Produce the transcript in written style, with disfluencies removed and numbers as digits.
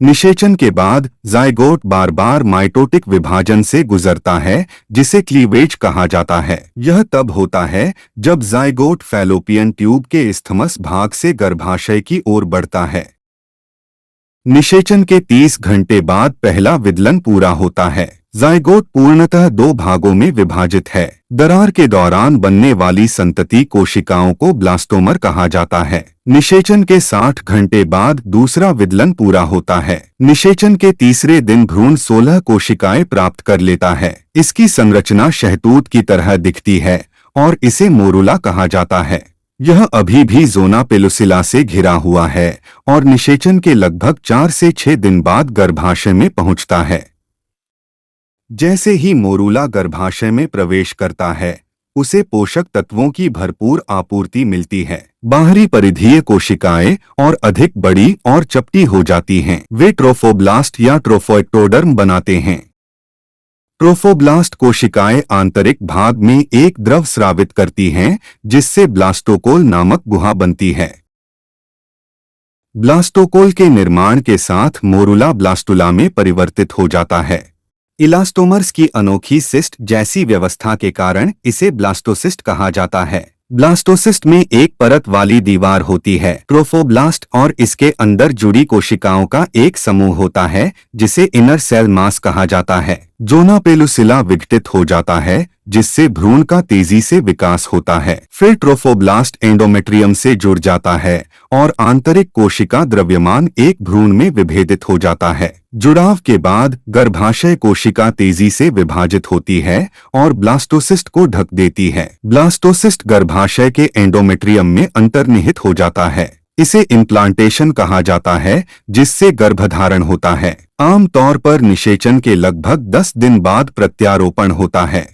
निषेचन के बाद जाइगोट बार बार माइटोटिक विभाजन से गुजरता है, जिसे क्लीवेज कहा जाता है। यह तब होता है जब जाइगोट फैलोपियन ट्यूब के इस्थमस भाग से गर्भाशय की ओर बढ़ता है। निषेचन के 30 घंटे बाद पहला विदलन पूरा होता है। जाइगोट पूर्णतः 2 भागों में विभाजित है। दरार के दौरान बनने वाली संतति कोशिकाओं को ब्लास्टोमर कहा जाता है। निषेचन के 60 घंटे बाद दूसरा विदलन पूरा होता है। निषेचन के तीसरे दिन भ्रूण 16 कोशिकाएं प्राप्त कर लेता है। इसकी संरचना शहतूत की तरह दिखती है और इसे मोरुला कहा जाता है। यह अभी भी ज़ोना पेलुसिला से घिरा हुआ है और निषेचन के लगभग 4 से 6 दिन बाद गर्भाशय में पहुंचता है। जैसे ही मोरुला गर्भाशय में प्रवेश करता है, उसे पोषक तत्वों की भरपूर आपूर्ति मिलती है। बाहरी परिधीय कोशिकाएं और अधिक बड़ी और चपटी हो जाती हैं। वे ट्रोफोब्लास्ट या ट्रोफोएक्टोडर्म बनाते हैं। ट्रोफोब्लास्ट कोशिकाएं आंतरिक भाग में एक द्रव स्रावित करती हैं, जिससे ब्लास्टोकोल नामक गुहा बनती है। ब्लास्टोकोल के निर्माण के साथ मोरुला ब्लास्टुला में परिवर्तित हो जाता है। इलास्टोमर्स की अनोखी सिस्ट जैसी व्यवस्था के कारण इसे ब्लास्टोसिस्ट कहा जाता है। ब्लास्टोसिस्ट में एक परत वाली दीवार होती है। ट्रोफोब्लास्ट और इसके अंदर जुड़ी कोशिकाओं का एक समूह होता है, जिसे इनर सेल मास कहा जाता है। ज़ोना पेलुसिला विघटित हो जाता है, जिससे भ्रूण का तेजी से विकास होता है। फिर ट्रोफोब्लास्ट एंडोमेट्रियम से जुड़ जाता है और आंतरिक कोशिका द्रव्यमान एक भ्रूण में विभेदित हो जाता है। जुड़ाव के बाद गर्भाशय कोशिका तेजी से विभाजित होती है और ब्लास्टोसिस्ट को ढक देती है। ब्लास्टोसिस्ट गर्भाशय के एंडोमेट्रियम में अंतर्निहित हो जाता है। इसे इम्प्लांटेशन कहा जाता है, जिससे गर्भधारण होता है। आमतौर पर निषेचन के लगभग 10 दिन बाद प्रत्यारोपण होता है।